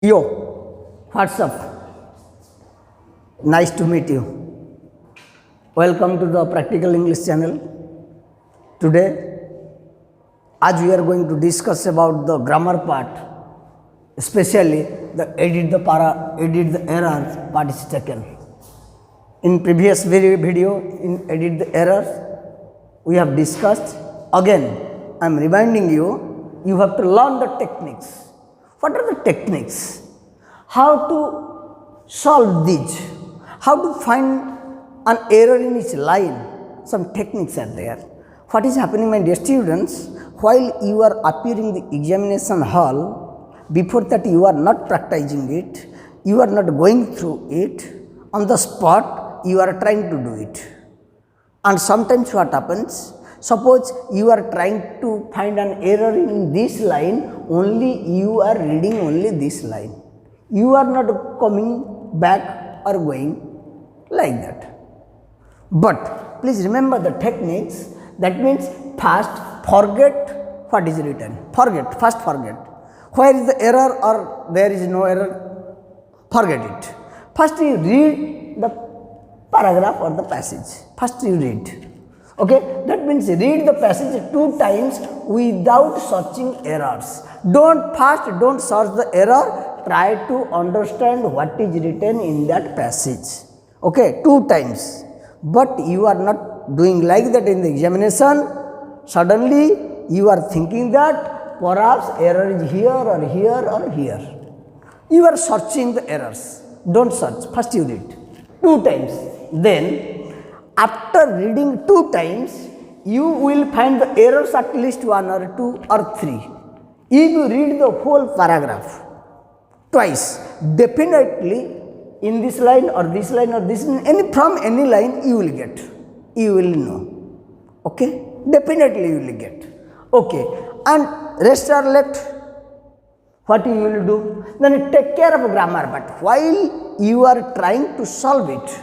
Yo, what's up? Nice to meet you. Welcome to the Practical English channel. Today, as we are going to discuss about the grammar part, especially the edit the errors part is taken. In previous video, in edit the errors, we have discussed. Again, I am reminding you, you have to learn the techniques. What are the techniques? How to solve these? How to find an error in each line? Some techniques are there. What is happening, my dear students? While you are appearing the examination hall, before that you are not practicing it, you are not going through it, on the spot you are trying to do it. And sometimes what happens? Suppose you are trying to find an error in this line, only you are reading only this line. You are not coming back or going like that. But please remember the techniques. That means first forget what is written. First forget. Where is the error or there is no error? Forget it. First you read the paragraph or the passage. First you read. Okay, that means read the passage 2 times without searching errors. Don't search the error, try to understand what is written in that passage. Okay, 2 times. But you are not doing like that in the examination. Suddenly you are thinking that perhaps error is here or here or here. You are searching the errors. Don't search. First you read 2 times. Then after reading 2 times, you will find the errors at least 1 or 2 or 3. If you read the whole paragraph twice, definitely in this line or this line or this line, from any line you will get, you will know. Okay, definitely you will get. Okay, and rest are left. What you will do? Then take care of grammar. But while you are trying to solve it,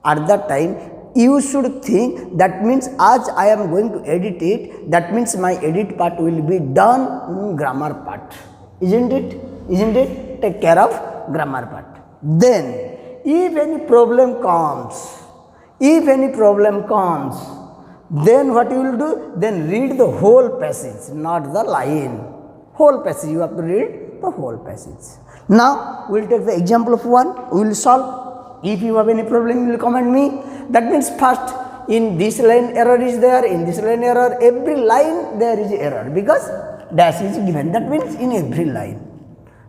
at that time you should think, that means as I am going to edit it, that means my edit part will be done in grammar part. Isn't it? Isn't it? Take care of grammar part. Then, if any problem comes, then what you will do? Then read the whole passage, not the line. Whole passage, you have to read the whole passage. Now, we will take the example of one, we will solve. If you have any problem, you will comment me. That means first, in this line error is there, in this line error, every line there is error because dash is given. That means in every line.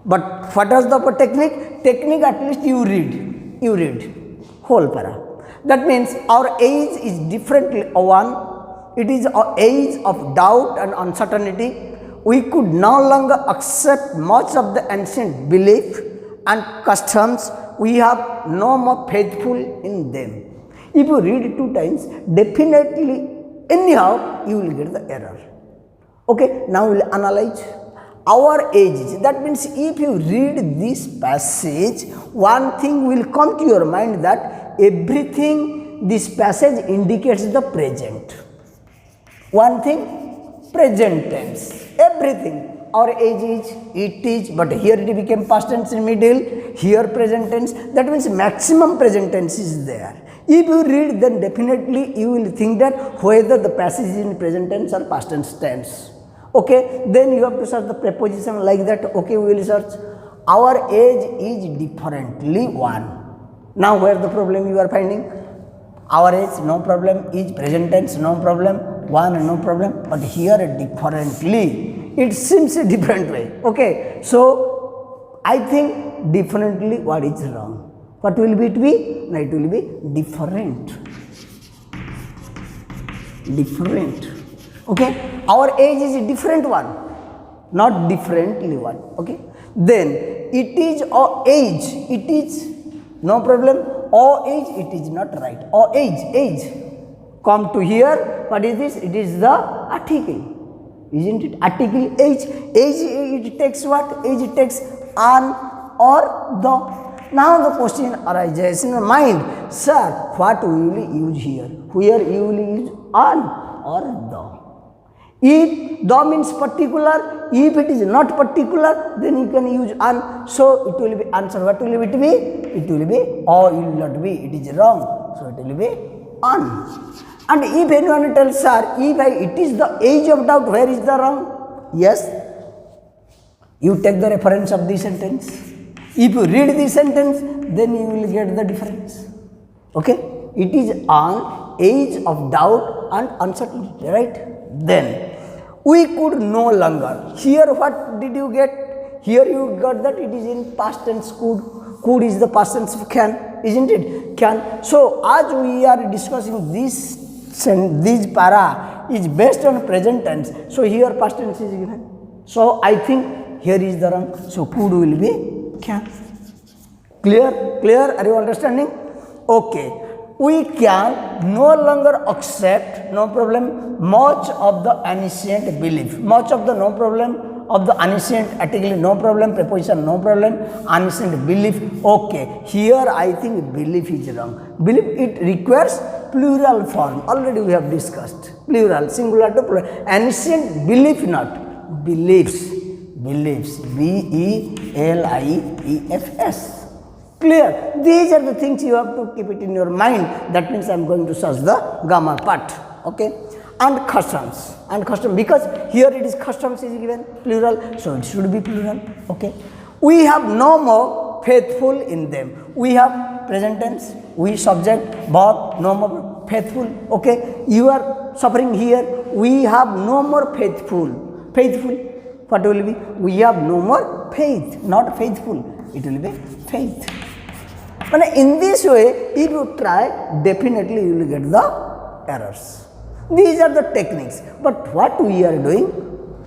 But what is the technique? Technique, at least you read whole para. That means our age is differently one. It is an age of doubt and uncertainty. We could no longer accept much of the ancient belief and customs. We have no more faithful in them. If you read it 2 times, definitely, anyhow, you will get the error. Okay, now we will analyze our ages. That means if you read this passage, one thing will come to your mind, that everything, this passage indicates the present. One thing, present tense, everything. Our age is, it is, but here it became past tense in middle, here present tense. That means maximum present tense is there. If you read, then definitely you will think that whether the passage is in present tense or past tense. Okay, then you have to search the preposition like that. Okay, we will search. Our age is differently 1. Now, where the problem you are finding? Our age, no problem. Is present tense, no problem. 1, no problem. But here differently, it seems a different way. Okay, so I think differently what is wrong? What will it be? No, it will be different. Different. Okay, our age is a different one, not differently one. Okay, then it is or age. It is no problem. Or age, it is not right. Or age. Come to here. What is this? It is the article. Isn't it? Article age. Age, it takes what? Age, it takes an or the. Now the question arises in your mind, sir, what we will use here? Where you will use an or the? If the means particular, if it is not particular, then you can use an. So it will be answer. What will it be? It will be or it will not be. It is wrong. So it will be on. And if anyone tells sir, if it is the age of doubt, where is the wrong? Yes. You take the reference of the sentence. If you read the sentence, then you will get the difference. Okay? It is on age of doubt and uncertainty, right? Then we could no longer. Here what did you get? Here you got that it is in past tense could. Could is the past tense of can, isn't it? Can. So as we are discussing this para is based on present tense. So here past tense is given. So I think here is the wrong. So could will be can. Clear? Clear? Are you understanding? Okay. We can no longer accept, no problem, much of the ancient belief. Much of the no problem of the ancient article, no problem, preposition, no problem, ancient belief. Okay, here I think belief is wrong. Belief, it requires plural form. Already we have discussed. Plural, singular to plural. Ancient belief, not beliefs. Beliefs. B-E-L-I-E-F-S. Clear? These are the things you have to keep it in your mind. That means I am going to search the grammar part. Okay? And customs. And custom, because here it is customs is given plural, so it should be plural. Okay? We have no more faithful in them. We have present tense, we subject, verb, no more faithful. Okay? You are suffering here. We have no more faithful. Faithful. What will be? We have no more faith, not faithful. It will be faith. But in this way, if you try, definitely you will get the errors. These are the techniques. But what we are doing,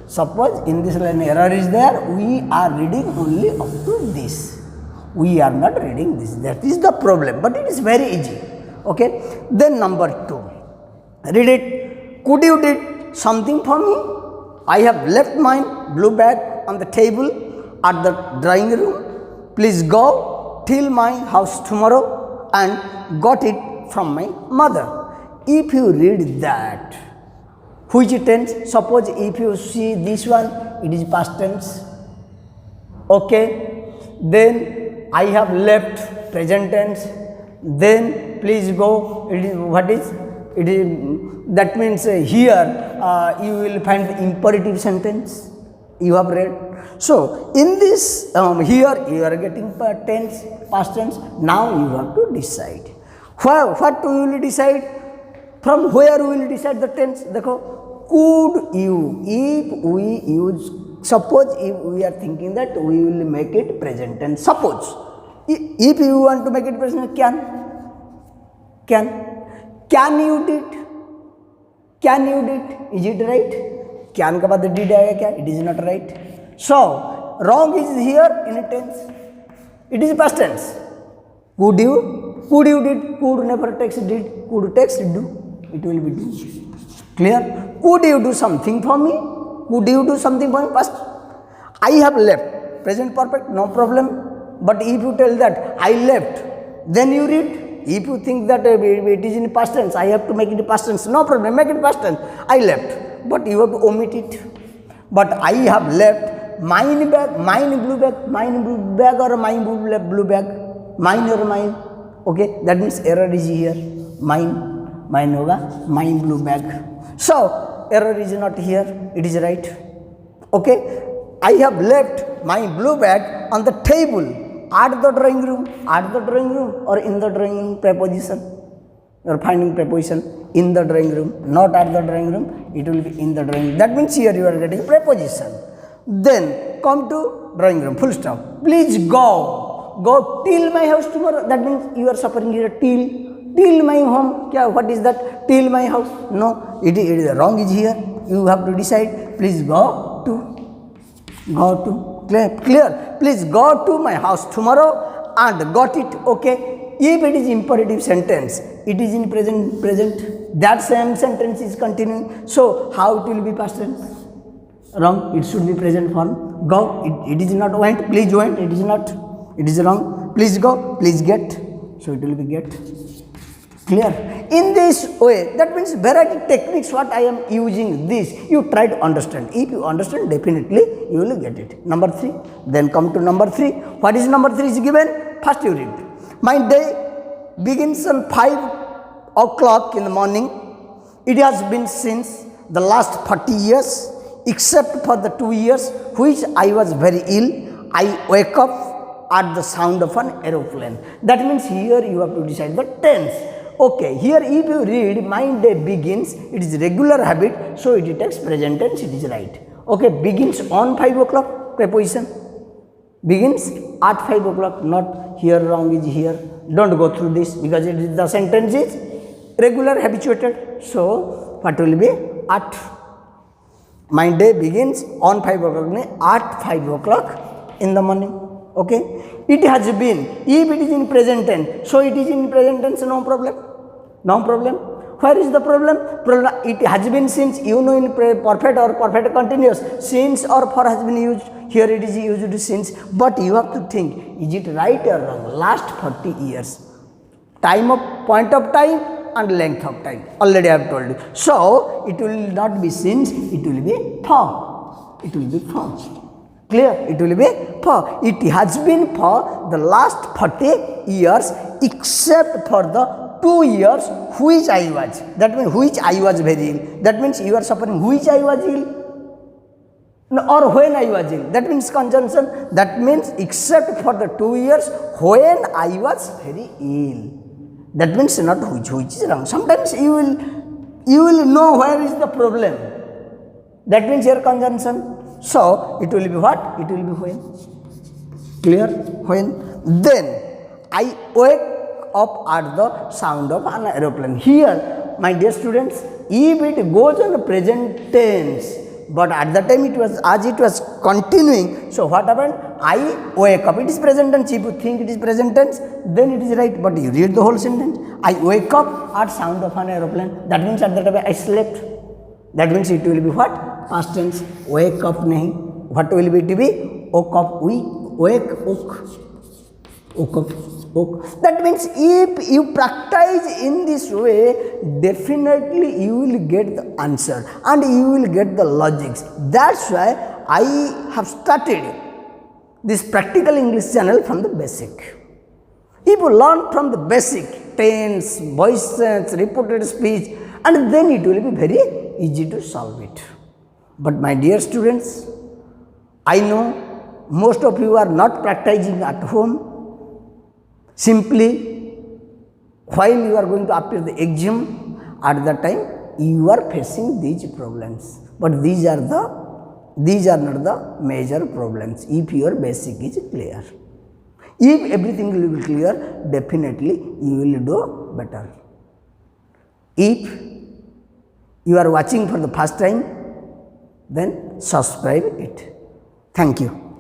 suppose in this line error is there, we are reading only up to this. We are not reading this. That is the problem. But it is very easy. Okay. Then number 2. Read it. Could you did something for me? I have left my blue bag on the table at the drawing room. Please go till my house tomorrow and got it from my mother. If you read that, which tense? Suppose if you see this one, it is past tense. Okay. Then I have left, present tense. Then please go. It is what is? It is that means here you will find the imperative sentence. You have read. So in this here you are getting tense, past tense. Now you have to decide. What you will decide? From where you will decide the tense? Dekho, could you? If we use, suppose if we are thinking that we will make it present tense. Suppose if you want to make it present, can you did? Can you did? Is it right? Can के बाद did आएगा क्या? It is not right. So wrong is here in a tense. It is past tense. Could you? Could you did? Could never takes did. Could takes do. It will be do. Clear? Could you do something for me? Could you do something for me? Past. I have left. Present perfect. No problem. But if you tell that I left, then you read. If you think that it is in past tense, I have to make it past tense. No problem. Make it past tense. I left. But you have to omit it. But I have left mine bag, mine blue bag or mine blue bag, mine or mine. Okay, that means error is here. Mine hoga, mine blue bag. So error is not here. It is right. Okay, I have left my blue bag on the table at the drawing room or in the drawing room preposition. You are finding preposition in the drawing room, not at the drawing room. It will be in the drawing room. That means here you are getting preposition. Then come to drawing room. Full stop. Please go till my house tomorrow. That means you are suffering here till my home. What is that? Till my house. No, it is wrong is here. You have to decide. Please go to. Clear. Please go to my house tomorrow and got it. Okay. If it is imperative sentence, it is in present. That same sentence is continuing. So how it will be past tense? Wrong. It should be present form. Go. It is not went. Please went. It is not. It is wrong. Please go. Please get. So it will be get. Clear? In this way, that means variety techniques what I am using this, you try to understand. If you understand, definitely you will get it. Number 3. Then come to number 3. What is number 3 is given? First you read. My day begins on 5 o'clock in the morning. It has been since the last 40 years, except for the 2 years which I was very ill. I wake up at the sound of an aeroplane. That means here you have to decide the tense. Okay, here if you read my day begins, it is regular habit, so it takes present tense, it is right. Okay, begins on 5 o'clock, preposition. Begins at 5 o'clock, not here, wrong is here. Don't go through this because it is the sentence is regular habituated. So, what will be at? My day begins on 5 o'clock, at 5 o'clock in the morning. Okay, it has been, if it is in present tense, so it is in present tense, no problem. No problem. Where is the problem? It has been since, you know, in perfect or perfect continuous, since or for has been used. Here it is used since, but you have to think, is it right or wrong? Last 40 years. Time of, point of time and length of time. Already I have told you. So, it will not be since, it will be for. It will be for. Clear? It will be for. It has been for the last 40 years except for the 2 years which I was. That means which I was very ill. That means you are suffering which I was ill. No, or when I was ill. That means conjunction. That means except for the 2 years when I was very ill. That means not which is wrong. Sometimes you will know where is the problem. That means here conjunction. So, it will be what? It will be when. Clear? When. Then, I wake up at the sound of an aeroplane. Here, my dear students, if it goes on the present tense, but at the time it was, as it was continuing, so what happened? I wake up. It is present tense. If you think it is present tense, then it is right. But you read the whole sentence. I wake up at sound of an aeroplane. That means at the time I slept. That means it will be what? Past tense. Wake up nahi. What will it be? Woke up. We wake. Woke up. Woke. That means if you practice in this way, definitely you will get the answer and you will get the logics. That's why I have started this practical English channel from the basic. If you learn from the basic, tense, voice sense, reported speech, and then it will be very easy to solve it. But my dear students, I know most of you are not practicing at home. Simply, while you are going to appear the exam, at that time you are facing these problems. But these are not the major problems if your basic is clear. If everything will be clear, definitely you will do better. If you are watching for the first time, then subscribe it. Thank you.